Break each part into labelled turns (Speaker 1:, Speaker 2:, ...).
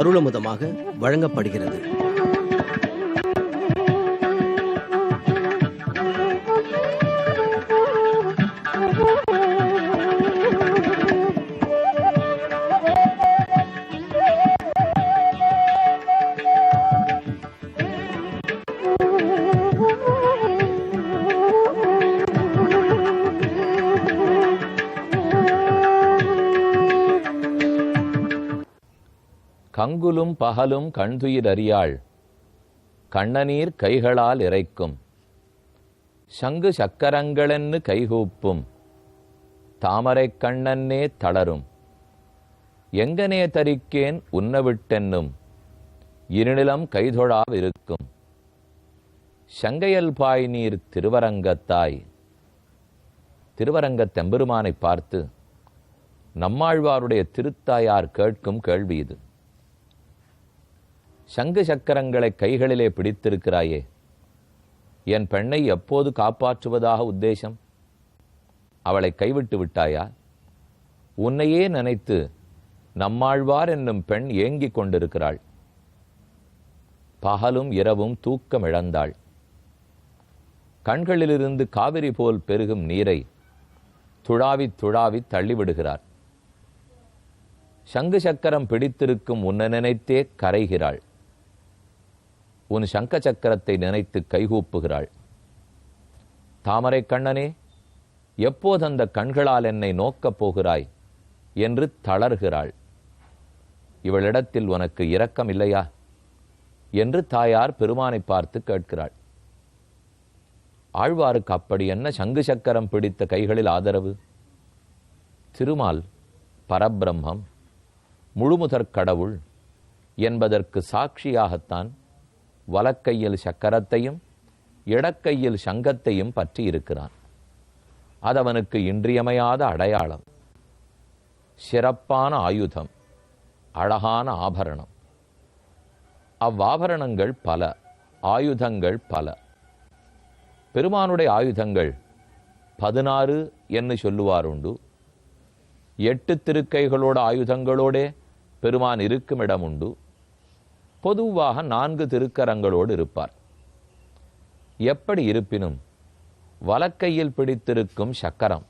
Speaker 1: அருளமுதமாக வழங்கப்படுகிறது.
Speaker 2: கங்குலும் பகலும் கண்துயிர் அறியாள் கண்ணநீர் கைகளால் இறைக்கும் சங்கு சக்கரங்களென்னு கைகூப்பும் தாமரை கண்ணன்னே தளரும் எங்கனே தரிக்கேன் உன்னவிட்டென்னும் இருநிலம் கைதொழாவிருக்கும் சங்கையல் பாய் நீர் திருவரங்கத்தாய். திருவரங்கத் தெம்பெருமானை பார்த்து நம்மாழ்வாருடைய திருத்தாயார் கேட்கும் கேள்வி இது. சங்கு சக்கரங்களை கைகளிலே பிடித்திருக்கிறாயே, என் பெண்ணை எப்போது காப்பாற்றுவதாக உத்தேசம்? அவளை கைவிட்டு விட்டாயா? உன்னையே நினைத்து நம்மாழ்வார் என்னும் பெண் ஏங்கிக் கொண்டிருக்கிறாள். பகலும் இரவும் தூக்கம் இழந்தாள். கண்களிலிருந்து காவிரி போல் பெருகும் நீரை துழாவி துழாவி தள்ளிவிடுகிறார். சங்கு சக்கரம் பிடித்திருக்கும் உன்னை நினைத்தே கரைகிறாள். உன் சங்க சக்கரத்தை நினைத்து கைகூப்புகிறாள். தாமரை கண்ணனே, எப்போது அந்த கண்களால் என்னை நோக்கப் போகிறாய் என்று தளர்கிறாள். இவளிடத்தில் உனக்கு இரக்கம் இல்லையா என்று தாயார் பெருமானை பார்த்து கேட்கிறாள். ஆழ்வாருக்கு அப்படி என்ன சங்கு சக்கரம் பிடித்த கைகளில் ஆதரவு? திருமால் பரபிரம்மம், முழுமுதற் கடவுள் என்பதற்கு சாட்சியாகத்தான் வலக்கையில் சக்கரத்தையும் இடக்கையில் சங்கத்தையும் பற்றி இருக்கிறான். அதவனுக்கு இன்றியமையாத அடையாளம், சிறப்பான ஆயுதம், அழகான ஆபரணம். அவ்வாபரணங்கள் பல, ஆயுதங்கள் பல. பெருமானுடைய ஆயுதங்கள் 16 என்று சொல்லுவாருண்டு. 8 திருக்கைகளோட ஆயுதங்களோடே பெருமான் இருக்கும் இடம் உண்டு. பொதுவாக 4 திருக்கரங்களோடு இருப்பார். எப்படி இருப்பினும் வலக்கையில் பிடித்திருக்கும் சக்கரம்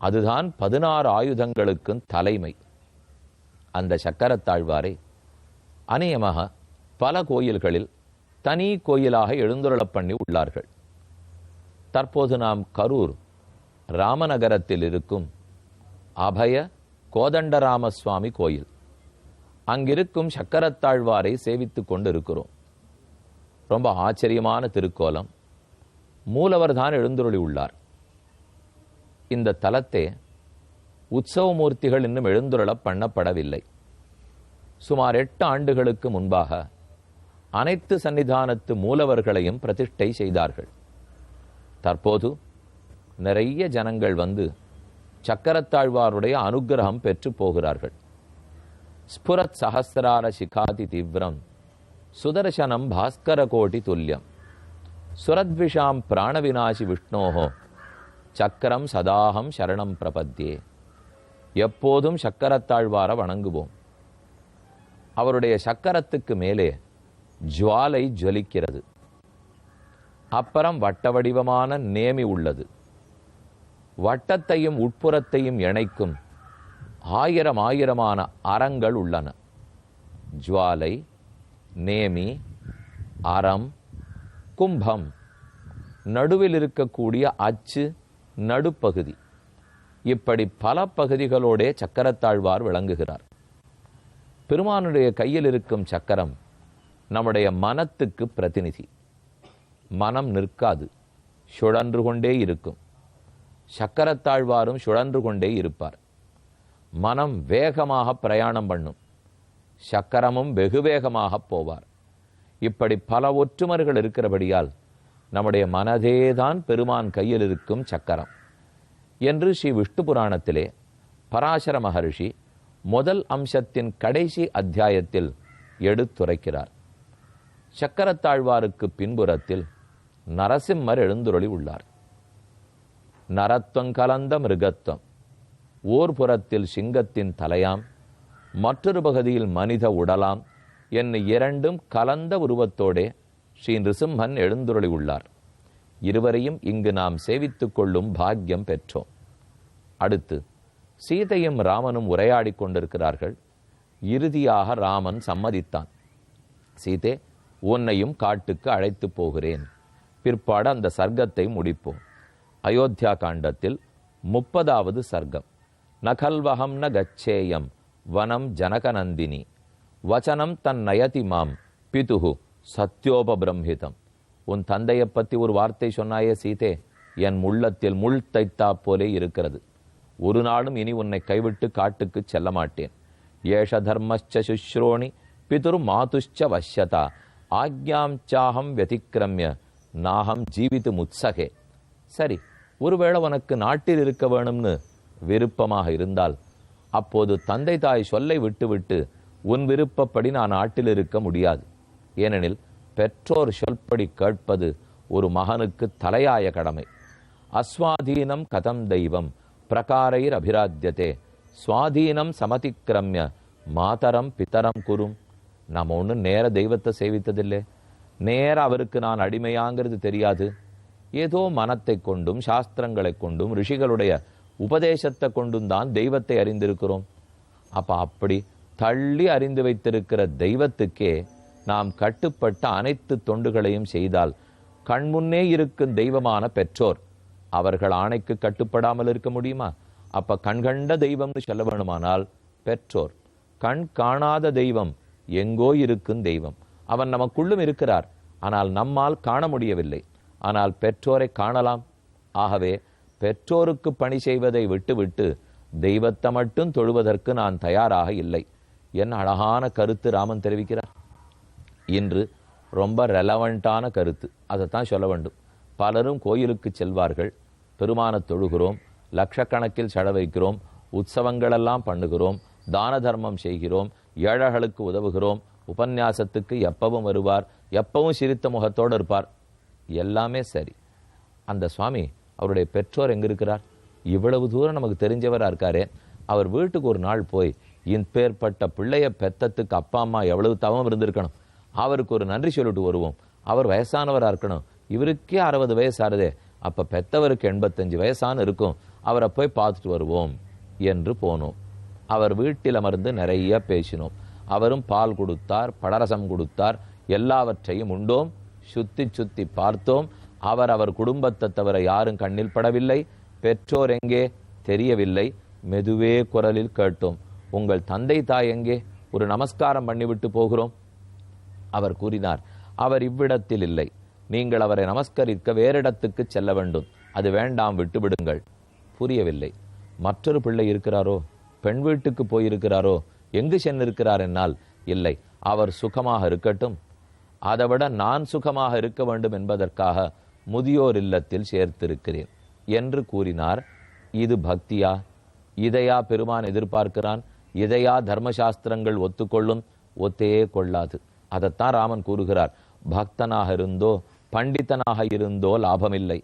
Speaker 2: அதுதான் 16 ஆயுதங்களுக்கும் தலைமை. அந்த சக்கரத்தாழ்வாரை அநேகமாக பல கோயில்களில் தனி கோயிலாக எழுந்துருளப் பண்ணி உள்ளார்கள். தற்போது நாம் கரூர் ராமநகரத்தில் இருக்கும் அபய கோதண்டராமசுவாமி கோயில், அங்கிருக்கும் சக்கரத்தாழ்வாரை சேவித்து கொண்டிருக்கிறோம். ரொம்ப ஆச்சரியமான திருக்கோலம். மூலவர் தான் எழுந்துருளி உள்ளார். இந்த தலத்தே உற்சவமூர்த்திகள் இன்னும் எழுந்துருள பண்ணப்படவில்லை. சுமார் 8 ஆண்டுகளுக்கு முன்பாக அனைத்து சன்னிதானத்து மூலவர்களையும் பிரதிஷ்டை செய்தார்கள். தற்போது நிறைய ஜனங்கள் வந்து சக்கரத்தாழ்வாருடைய அனுக்கிரகம் பெற்று போகிறார்கள். ஸ்புரத் சஹஸ்ரார சிகாதி தீவிரம் சுதர்சனம் பாஸ்கர கோட்டி துல்லியம் சுரத்விஷாம் பிராணவிநாசி விஷ்ணோஹோ சக்கரம் சதாகம் சரணம் பிரபத்தியே. எப்போதும் சக்கரத்தாழ்வார வணங்குவோம். அவருடைய சக்கரத்துக்கு மேலே ஜுவாலை ஜொலிக்கிறது. அப்புறம் வட்ட வடிவமான நேமி உள்ளது. வட்டத்தையும் உட்புறத்தையும் இணைக்கும் ஆயிரமான அறங்கள் உள்ளன. ஜுவாலை, நேமி, அறம், கும்பம், நடுவில் இருக்கக்கூடிய அச்சு, நடுப்பகுதி, இப்படி பல பகுதிகளோடே சக்கரத்தாழ்வார் விளங்குகிறார். பெருமானுடைய கையில் இருக்கும் சக்கரம் நம்முடைய மனத்துக்கு பிரதிநிதி. மனம் நிற்காது, சுழன்று கொண்டே இருக்கும். சக்கரத்தாழ்வாரும் சுழன்று கொண்டே இருப்பார். மனம் வேகமாக பிரயாணம் பண்ணும், சக்கரமும் வெகு வேகமாக போவார். இப்படி பல ஒற்றுமர்கள் இருக்கிறபடியால் நம்முடைய மனதேதான் பெருமான் கையில் இருக்கும் சக்கரம் என்று ஸ்ரீ விஷ்ணு புராணத்திலே பராசர மகர்ஷி முதல் அம்சத்தின் கடைசி அத்தியாயத்தில் எடுத்துரைக்கிறார். சக்கரத்தாழ்வாருக்கு பின்புறத்தில் நரசிம்மர் எழுந்துருளி உள்ளார். நரத்வம் கலந்த மிருகத்வம், ஓர் புறத்தில் சிங்கத்தின் தலையாம், மற்றொரு பகுதியில் மனித உடலாம் என்னை இரண்டும் கலந்த உருவத்தோடே ஸ்ரீ நிருசிம்மன் எழுந்துருளி உள்ளார். இருவரையும் இங்கு நாம் சேவித்துக் கொள்ளும் பாக்கியம் பெற்றோம். அடுத்து சீதையும் ராமனும் உரையாடி கொண்டிருக்கிறார்கள். இறுதியாக ராமன் சம்மதித்தான். சீதே, உன்னையும் காட்டுக்கு அழைத்து போகிறேன். பிற்பாடு அந்த சர்க்கத்தை முடிப்போம். அயோத்தியா காண்டத்தில் 30வது சர்க்கம். நகல்வகம் ந கச்சேயம் வனம் ஜனகநந்தினி வச்சனம் தன் நயதி மாம் பிதுகு சத்யோபிரம்ஹிதம். உன் தந்தையை பற்றி ஒரு வார்த்தை சொன்னாயே சீதே, என் உள்ளத்தில் முள் தைத்தா போலே இருக்கிறது. ஒரு நாளும் இனி உன்னை கைவிட்டு காட்டுக்கு செல்ல மாட்டேன். ஏஷ தர்மச்ச சுஷ்ரோணி பிதுர் மாதுஷ்ச வஷ்யதா ஆக்ஞாம் சாஹம் வதிக்கிரமிய நாகம் ஜீவித்து முத்சகே. சரி, ஒருவேளை உனக்கு நாட்டில் இருக்க வேணும்னு விருப்பமாக இருந்தால் அப்போது தந்தை தாய் சொல்லை விட்டுவிட்டு உன் விருப்பப்படி நான் நாட்டில் இருக்க முடியாது. ஏனெனில் பெற்றோர் சொல்படி கேட்பது ஒரு மகனுக்கு தலையாய கடமை. அஸ்வாதீனம் கதம் தெய்வம் பிரகாரைர் அபிராத்தியதே சுவாதீனம் சமதிக்கிரமிய மாதரம் பிதரம் குரும். நம்ம ஒன்றும் நேர தெய்வத்தை சேவித்ததில்லை. நேர அவருக்கு நான் அடிமையாங்கிறது தெரியாது. ஏதோ மனத்தை கொண்டும் சாஸ்திரங்களை கொண்டும் ரிஷிகளுடைய உபதேசத்தை கொண்டும் தான் தெய்வத்தை அறிந்திருக்கிறோம். அப்படி தள்ளி அறிந்து வைத்திருக்கிற தெய்வத்துக்கே நாம் கட்டுப்பட்ட அனைத்து தொண்டுகளையும் செய்தால் கண்முன்னே இருக்கும் தெய்வமான பெற்றோர் அவர்கள் ஆணைக்கு கட்டுப்படாமல் இருக்க முடியுமா? அப்ப கண்கண்ட தெய்வம்னு சொல்ல வேணுமானால் பெற்றோர். கண் காணாத தெய்வம் எங்கோ இருக்கும் தெய்வம். அவன் நமக்குள்ளும் இருக்கிறார், ஆனால் நம்மால் காண முடியவில்லை. ஆனால் பெற்றோரை காணலாம். ஆகவே பெற்றோருக்கு பணி செய்வதை விட்டுவிட்டு தெய்வத்தை மட்டும் தொழுவதற்கு நான் தயாராக இல்லை. என்ன அழகான கருத்து ராமன் தெரிவிக்கிறார். இன்று ரொம்ப ரெலவெண்டான கருத்து, அதைத்தான் சொல்ல வேண்டும். பலரும் கோயிலுக்கு செல்வார்கள், பெருமானை தொழுகிறோம், லட்சக்கணக்கில் செட வைக்கிறோம், உற்சவங்களெல்லாம் பண்ணுகிறோம், தான தர்மம் செய்கிறோம், ஏழைகளுக்கு உதவுகிறோம், உபன்யாசத்துக்கு எப்பவும் வருவார், எப்பவும் சிரித்த முகத்தோடு இருப்பார். எல்லாமே சரி. அந்த சுவாமி அவருடைய பெற்றோர் எங்க இருக்கிறார்? இவ்வளவு தூரம் நமக்கு தெரிஞ்சவராக இருக்காரே, அவர் வீட்டுக்கு ஒரு நாள் போய் இப்பேற்பட்ட பிள்ளைய பெத்தத்துக்கு அப்பா அம்மா எவ்வளவு தவம் இருந்திருக்கணும், அவருக்கு ஒரு நன்றி சொல்லிட்டு வருவோம். அவர் வயசானவராக இருக்கணும், இவருக்கே 60 வயசு ஆறுதே, அப்போ பெத்தவருக்கு 85 வயசான இருக்கும், அவரை போய் பார்த்துட்டு வருவோம் என்று போனோம். அவர் வீட்டில் அமர்ந்து நிறைய பேசினோம். அவரும் பால் கொடுத்தார், படரசம் கொடுத்தார், எல்லாவற்றையும் உண்டோம், சுத்தி சுத்தி பார்த்தோம். அவர் குடும்பத்தை தவிர யாரும் கண்ணில் படவில்லை. பெற்றோர் எங்கே தெரியவில்லை. மெதுவே குரலில் கேட்டோம், உங்கள் தந்தை தாய் எங்கே? ஒரு நமஸ்காரம் பண்ணிவிட்டு போகிறோம். அவர் கூறினார், அவர் இவ்விடத்தில் இல்லை, நீங்கள் அவரை நமஸ்கரிக்க வேறிடத்துக்கு செல்ல வேண்டும், அது வேண்டாம், விட்டுவிடுங்கள். புரியவில்லை. மற்றொரு பிள்ளை இருக்கிறாரோ, பெண் வீட்டுக்கு போயிருக்கிறாரோ, எங்கு சென்றிருக்கிறார் என்னால்? இல்லை, அவர் சுகமாக இருக்கட்டும், அதைவிட நான் சுகமாக இருக்க வேண்டும் என்பதற்காக முதியோர் இல்லத்தில் சேர்த்திருக்கிறேன் என்று கூறினார். இது பக்தியா? இதையா பெருமான் எதிர்பார்க்கிறான்? இதையா தர்மசாஸ்திரங்கள் ஒத்துக்கொள்ளும்? ஒத்தே கொள்ளாது. அதைத்தான் ராமன் கூறுகிறார். பக்தனாக இருந்தோ பண்டிதனாக இருந்தோ லாபமில்லை.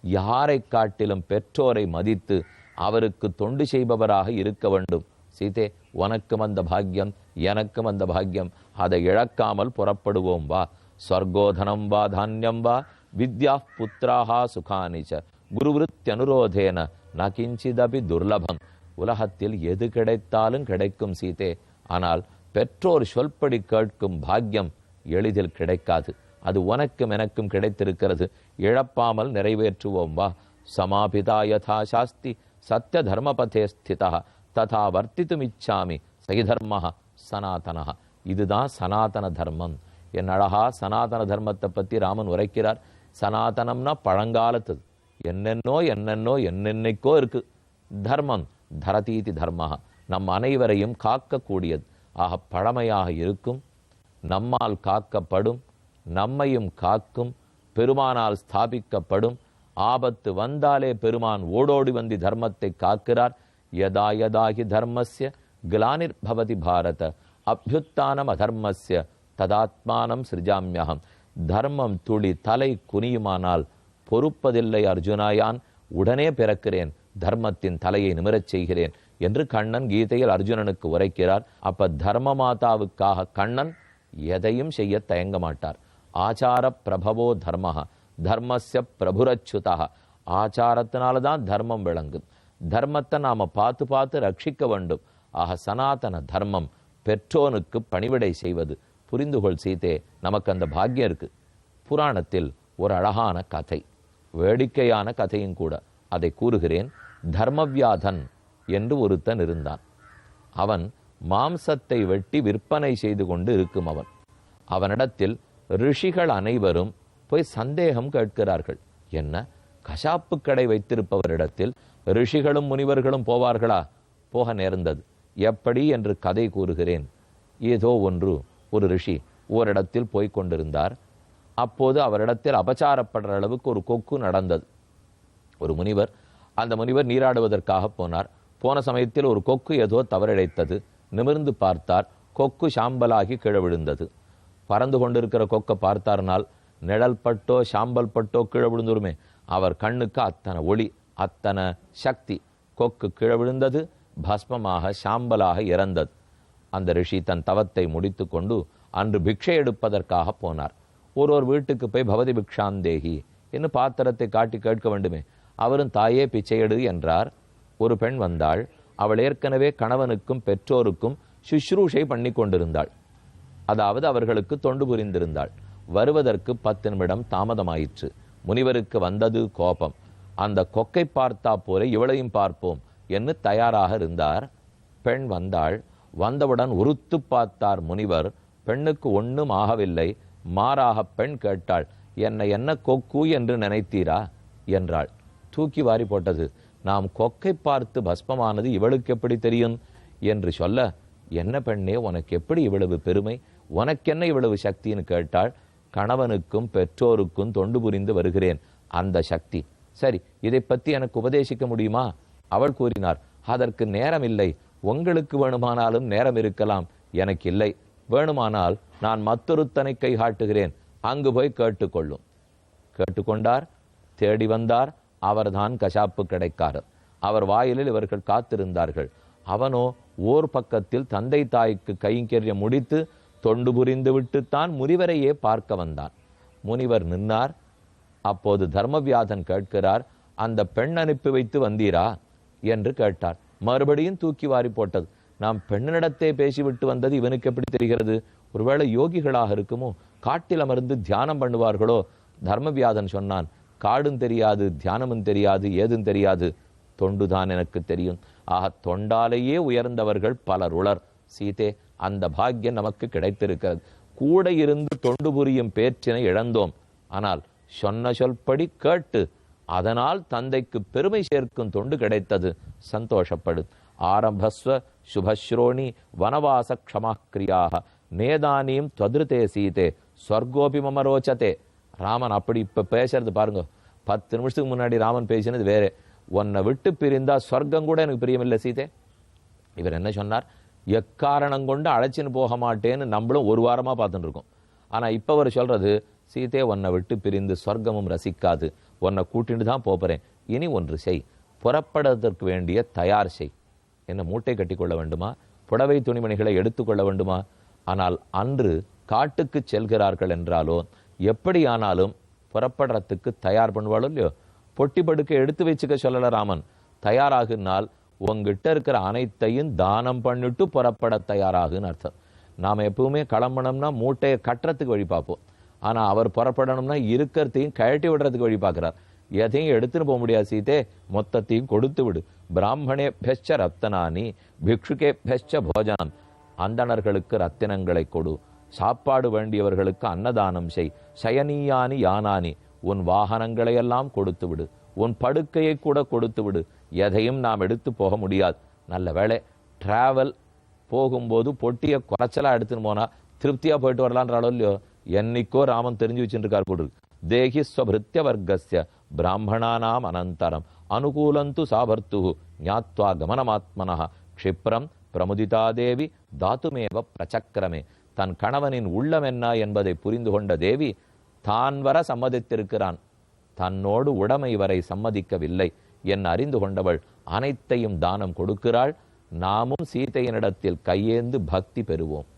Speaker 2: யாரை காட்டிலும் பெற்றோரை மதித்து அவருக்கு தொண்டு செய்பவராக இருக்க வேண்டும். சீதே, உனக்கும் அந்த பாக்கியம், எனக்கும் அந்த பாக்கியம். அதை இழக்காமல் புறப்படுவோம் வா. ஸ்வர்கோதனம் வா தானியம் வா வித்யா புத்திராஹா சுகானிச்ச குருவிருத்தியனுரோதேன ந கிஞ்சிதபி துர்லபம். உலகத்தில் எது கிடைத்தாலும் கிடைக்கும் சீதே, ஆனால் பெற்றோர் சொல்படி கேட்கும் பாக்கியம் எளிதில் கிடைக்காது. அது உனக்கும் எனக்கும் கிடைத்திருக்கிறது. இழப்பாமல் நிறைவேற்றுவோம் வா. சமாபிதா யதா சாஸ்தி சத்ய தர்மபதே ஸ்திதா ததா வர்த்தித்துமிச்சாமி சகிதர்ம சனாதனா. இதுதான் சனாதன தர்மம். என் அழகா சனாதன தர்மத்தை பற்றி ராமன் உரைக்கிறார். சனாதனம்னா பழங்காலத்து, என்னென்னைக்கோ இருக்கு. தர்மம் தரதீதி தர்ம, நம் அனைவரையும் காக்கக்கூடியது. ஆக பழமையாக இருக்கும், நம்மால் காக்கப்படும், நம்மையும் காக்கும், பெருமானால் ஸ்தாபிக்கப்படும். ஆபத்து வந்தாலே பெருமான் ஓடோடி வந்து தர்மத்தை காக்கிறார். யதா யதாகி தர்மஸ்ய கிலானிர் பவதி பாரத அபியுத்தானம் அதர்மஸ்ய ததாத்மானம் சிருஜாமியகம். தர்மம் துளி தலை குனியுமானால் பொறுப்பதில்லை அர்ஜுனாயான், உடனே பிறக்கிறேன், தர்மத்தின் தலையை நிமிரச் செய்கிறேன் என்று கண்ணன் கீதையில் அர்ஜுனனுக்கு உரைக்கிறார். அப்ப தர்ம மாதாவுக்காக கண்ணன் எதையும் செய்ய தயங்க மாட்டார். ஆச்சார பிரபவோ தர்மஹ தர்மஸ்ய பிரபுரச்சுதா. ஆச்சாரத்தினால்தான் தர்மம் விளங்கும். தர்மத்தை நாம பார்த்து பார்த்து ரட்சிக்க வேண்டும். ஆக சனாதன தர்மம் பெற்றோனுக்கு பணிவிடை செய்வது. புரிந்து கொள் சீதே, நமக்கு அந்த பாக்கியம் இருக்கு. புராணத்தில் ஒரு அழகான கதை, வேடிக்கையான கதையும் கூட, அதை கூறுகிறேன். தர்மவியாதன் என்று ஒருத்தன் இருந்தான். அவன் மாம்சத்தை வெட்டி விற்பனை செய்து கொண்டு இருக்கும். அவனிடத்தில் ரிஷிகள் அனைவரும் போய் சந்தேகம் கேட்கிறார்கள். என்ன, கசாப்பு கடை வைத்திருப்பவரிடத்தில் ரிஷிகளும் முனிவர்களும் போவார்களா? போக நேர்ந்தது. எப்படி என்று கதை கூறுகிறேன். ஏதோ ஒரு ரிஷி ஓரிடத்தில் போய்க் கொண்டிருந்தார். அப்போது அவரிடத்தில் அபச்சாரப்படுற அளவுக்கு ஒரு கொக்கு நடந்தது. ஒரு முனிவர், அந்த முனிவர் நீராடுவதற்காக போனார். போன சமயத்தில் ஒரு கொக்கு ஏதோ தவறிழைத்தது. நிமிர்ந்து பார்த்தார், கொக்கு சாம்பலாகி கீழே விழுந்தது. பறந்து கொண்டிருக்கிற கொக்கை பார்த்தார்னால் நிழல் பட்டோ சாம்பல் பட்டோ கீழே விழுந்துருமே. அவர் கண்ணுக்கு அத்தனை ஒளி, அத்தனை சக்தி. கொக்கு கீழே விழுந்தது, பஸ்மமாக சாம்பலாக இறந்தது. அந்த ரிஷி தன் தவத்தை முடித்து கொண்டு அன்று பிக்ஷை எடுப்பதற்காக போனார். ஒரு வீட்டுக்கு போய் பவதி பிக்ஷாந்தேகி என்று பாத்திரத்தை காட்டி கேட்க வேண்டுமே. அவரும் தாயே பிச்சையெடு என்றார். ஒரு பெண் வந்தாள். அவள் ஏற்கனவே கணவனுக்கும் பெற்றோருக்கும் சுஷ்ரூஷை பண்ணி கொண்டிருந்தாள். அதாவது அவர்களுக்கு தொண்டு புரிந்திருந்தாள். வருவதற்கு 10 நிமிடம் தாமதமாயிற்று. முனிவருக்கு வந்தது கோபம். அந்த கொக்கை பார்த்தா போல இவளையும் பார்ப்போம் என்று தயாராக இருந்தார். பெண் வந்தாள். வந்தவுடன் உறுத்து பார்த்தார் முனிவர். பெண்ணுக்கு ஒன்றும் ஆகவில்லை. மாறாக பெண் கேட்டாள், என்ன கொக்கு என்று நினைத்தீரா என்றாள். தூக்கி வாரி போட்டது. நாம் கொக்கை பார்த்து பஸ்மமானது இவளுக்கு எப்படி தெரியும் என்று சொல்ல, என்ன பெண்ணே, உனக்கு எப்படி இவ்வளவு பெருமை, உனக்கென்ன இவ்வளவு சக்தின்னு கேட்டாள். கணவனுக்கும் பெற்றோருக்கும் தொண்டு புரிந்து வருகிறேன், அந்த சக்தி. சரி, இதை பற்றி எனக்கு உபதேசிக்க முடியுமா? அவள் கூறினார், அதற்கு நேரம் இல்லை. உங்களுக்கு வேணுமானாலும் நேரம் இருக்கலாம், எனக்கு இல்லை. வேணுமானால் நான் மற்றொருத்தனை கை காட்டுகிறேன், அங்கு போய் கேட்டுக்கொள்ளும். கேட்டுக்கொண்டார். தேடி வந்தார். அவர்தான் கசாப்பு கடைக்காரர். அவர் வாயிலில் இவர்கள் காத்திருந்தார்கள். அவனோ ஓர் பக்கத்தில் தந்தை தாய்க்கு கைங்கரியம் முடித்து தொண்டு புரிந்து விட்டுத்தான் முனிவரையே பார்க்க வந்தான். முனிவர் நின்னார். அப்போது தர்மவியாதன் கேட்கிறார், அந்த பெண் அனுப்பி வைத்து வந்தீரா என்று கேட்டார். மறுபடியும் தூக்கி வாரி போட்டது. நாம் பெண்ணிடத்தே பேசிவிட்டு வந்தது இவனுக்கு எப்படி தெரிகிறது? ஒருவேளை யோகிகளாக இருக்குமோ, காட்டில் அமர்ந்து தியானம் பண்ணுவார்களோ? தர்மவியாதன் சொன்னான், காடும் தெரியாது, தியானமும் தெரியாது, ஏதும் தெரியாது, தொண்டுதான் எனக்கு தெரியும். ஆக தொண்டாலேயே உயர்ந்தவர்கள் பலர் உளர். சீதே, அந்த பாக்கியம் நமக்கு கிடைத்திருக்கிறது. கூட இருந்து தொண்டு புரியும் பேற்றினை இழந்தோம். ஆனால் சொன்ன சொல்படி கேட்டு அதனால் தந்தைக்கு பெருமை சேர்க்கும் தொண்டு கிடைத்தது. சந்தோஷப்படு. ஆரம்பஸ்வ சுபஸ்ரோணி வனவாச க்ஷமாக்கிரியாக நேதானியும் துவதிருத்தே சீதே ஸ்வர்கோபி மமரோச்சதே. ராமன் அப்படி இப்ப பேசுறது பாருங்க. 10 நிமிஷத்துக்கு முன்னாடி ராமன் பேசினது வேற. உன்னை விட்டு பிரிந்தா சொர்க்கம் கூட எனக்கு பிரியமில்லை சீதே. இவர் என்ன சொன்னார்? எக்காரணம் கொண்டு அழைச்சின்னு போக மாட்டேன்னு நம்மளும் ஒரு வாரமா பார்த்துட்டு இருக்கோம். ஆனா இப்ப அவர் சொல்றது, சீதே, உன்னை விட்டு பிரிந்து சொர்க்கமும் ரசிக்காது, உன்னை கூட்டிட்டு தான் போறேன். இனி ஒன்று செய், புறப்படுவதற்கு வேண்டிய தயார் செய். என்ன, மூட்டை கட்டி கொள்ள வேண்டுமா? புடவை துணிமணிகளை எடுத்துக்கொள்ள வேண்டுமா? ஆனால் அன்று காட்டுக்கு செல்கிறார்கள் என்றாலோ எப்படியானாலும் புறப்படுறதுக்கு தயார் பண்ணுவாளோ இல்லையோ, பொட்டி படுக்கை எடுத்து வச்சுக்க சொல்லல ராமன். தயாராகுனால் உங்ககிட்ட இருக்கிற அனைத்தையும் தானம் பண்ணிட்டு புறப்பட தயாராகுன்னு அர்த்தம். நாம் எப்பவுமே கிளம்பணும்னா மூட்டையை கட்டுறதுக்கு வழி பார்ப்போம். ஆனால் அவர் புறப்படணும்னா இருக்கிறதையும் கழட்டி விடுறதுக்கு வழி பார்க்குறார். எதையும் எடுத்துன்னு போக முடியாது சீதே, மொத்தத்தையும் கொடுத்து விடு. பிராமணே பெச்ச ரத்தனானி பிக்ஷுகே பெச்ச போஜனம். அந்தணர்களுக்கு ரத்தினங்களை கொடு, சாப்பாடு வேண்டியவர்களுக்கு அன்னதானம் செய். சயனியானி யானானி, உன் வாகனங்களையெல்லாம் கொடுத்து விடு, உன் படுக்கையை கூட கொடுத்து விடு. எதையும் நாம் எடுத்து போக முடியாது. நல்ல வேளை டிராவல் போகும்போது பொட்டியை குறைச்சலா எடுத்துன்னு போனா திருப்தியா போயிட்டு வரலான்றாலோ இல்லையோ. என்னைக்கோ ராமன் தெரிஞ்சு வச்சுருக்கார் போட்டு. தேகி ஸ்வபிருத்திய வர்க்கஸ்ய பிராமணானாம் அனந்தரம் அனுகூலந்து சாபர்த்து ஞாத்வா கமனமாத்மனா க்ஷிப்ரம் பிரமுதிதாதேவி தாத்துமேவ பிரச்சக்கிரமே. தன் கணவனின் உள்ளம் என்ன என்பதை புரிந்து கொண்ட தேவி தான் வர சம்மதித்திருக்கிறான், தன்னோடு உடைமை வரை சம்மதிக்கவில்லை என் அறிந்து கொண்டவள் அனைத்தையும் தானம் கொடுக்கிறாள். நாமும் சீதையனிடத்தில் கையேந்து பக்தி பெறுவோம்.